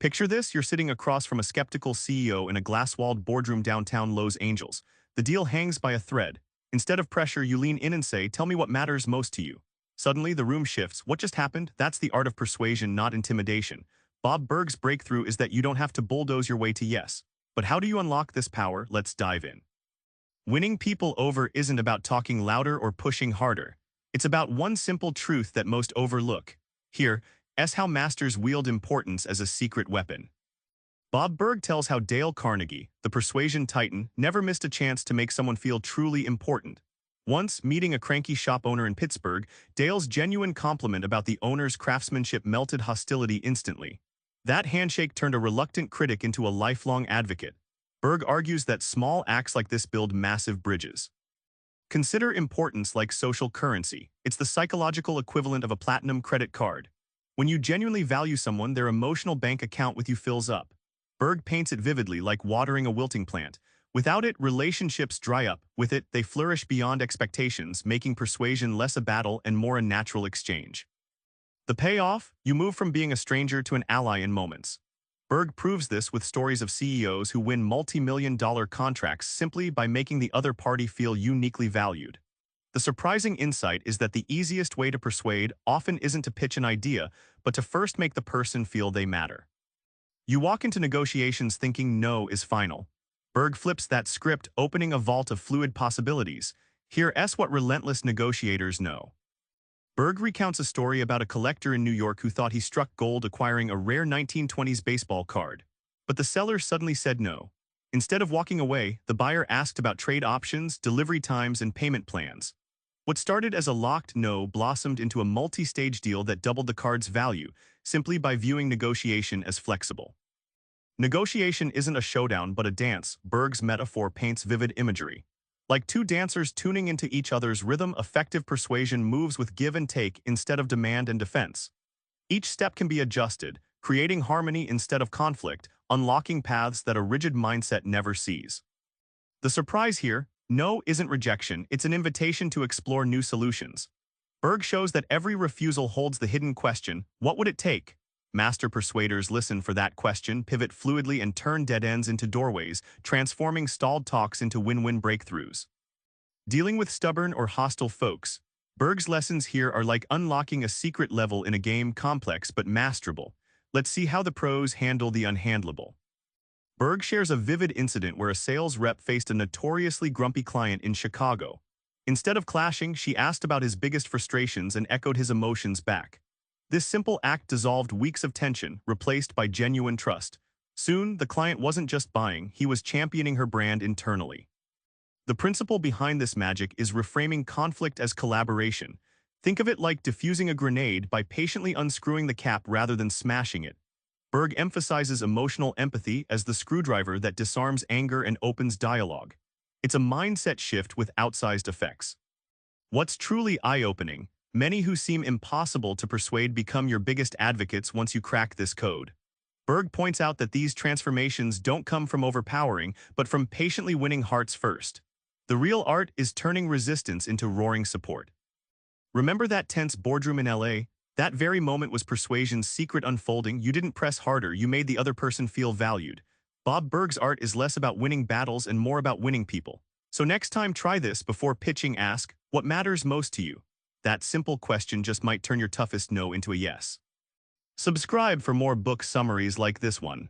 Picture this, you're sitting across from a skeptical CEO in a glass-walled boardroom downtown Los Angeles. The deal hangs by a thread. Instead of pressure, you lean in and say, "Tell me what matters most to you." Suddenly, the room shifts. What just happened? That's the art of persuasion, not intimidation. Bob Burg's breakthrough is that you don't have to bulldoze your way to yes. But how do you unlock this power? Let's dive in. Winning people over isn't about talking louder or pushing harder. It's about one simple truth that most overlook. Here, how masters wield importance as a secret weapon. Bob Burg tells how Dale Carnegie, the persuasion titan, never missed a chance to make someone feel truly important. Once, meeting a cranky shop owner in Pittsburgh, Dale's genuine compliment about the owner's craftsmanship melted hostility instantly. That handshake turned a reluctant critic into a lifelong advocate. Burg argues that small acts like this build massive bridges. Consider importance like social currency. It's the psychological equivalent of a platinum credit card. When you genuinely value someone, their emotional bank account with you fills up. Burg paints it vividly, like watering a wilting plant. Without it, relationships dry up. With it, they flourish beyond expectations, making persuasion less a battle and more a natural exchange. The payoff? You move from being a stranger to an ally in moments. Burg proves this with stories of CEOs who win multi-million-dollar contracts simply by making the other party feel uniquely valued. The surprising insight is that the easiest way to persuade often isn't to pitch an idea, but to first make the person feel they matter. You walk into negotiations thinking no is final. Burg flips that script, opening a vault of fluid possibilities. Here's what relentless negotiators know. Burg recounts a story about a collector in New York who thought he struck gold acquiring a rare 1920s baseball card. But the seller suddenly said no. Instead of walking away, the buyer asked about trade options, delivery times, and payment plans. What started as a locked no blossomed into a multi-stage deal that doubled the card's value, simply by viewing negotiation as flexible. Negotiation isn't a showdown but a dance. Burg's metaphor paints vivid imagery. Like two dancers tuning into each other's rhythm, effective persuasion moves with give and take instead of demand and defense. Each step can be adjusted, creating harmony instead of conflict, unlocking paths that a rigid mindset never sees. The surprise here, no isn't rejection, it's an invitation to explore new solutions. Burg shows that every refusal holds the hidden question, what would it take? Master persuaders listen for that question, pivot fluidly, and turn dead ends into doorways, transforming stalled talks into win-win breakthroughs. Dealing with stubborn or hostile folks, Burg's lessons here are like unlocking a secret level in a game complex but masterable. Let's see how the pros handle the unhandleable. Burg shares a vivid incident where a sales rep faced a notoriously grumpy client in Chicago. Instead of clashing, she asked about his biggest frustrations and echoed his emotions back. This simple act dissolved weeks of tension, replaced by genuine trust. Soon, the client wasn't just buying, he was championing her brand internally. The principle behind this magic is reframing conflict as collaboration. Think of it like diffusing a grenade by patiently unscrewing the cap rather than smashing it. Burg emphasizes emotional empathy as the screwdriver that disarms anger and opens dialogue. It's a mindset shift with outsized effects. What's truly eye-opening? Many who seem impossible to persuade become your biggest advocates once you crack this code. Burg points out that these transformations don't come from overpowering, but from patiently winning hearts first. The real art is turning resistance into roaring support. Remember that tense boardroom in LA? That very moment was persuasion's secret unfolding. You didn't press harder, you made the other person feel valued. Bob Burg's art is less about winning battles and more about winning people. So next time, try this. Before pitching, ask, what matters most to you? That simple question just might turn your toughest no into a yes. Subscribe for more book summaries like this one.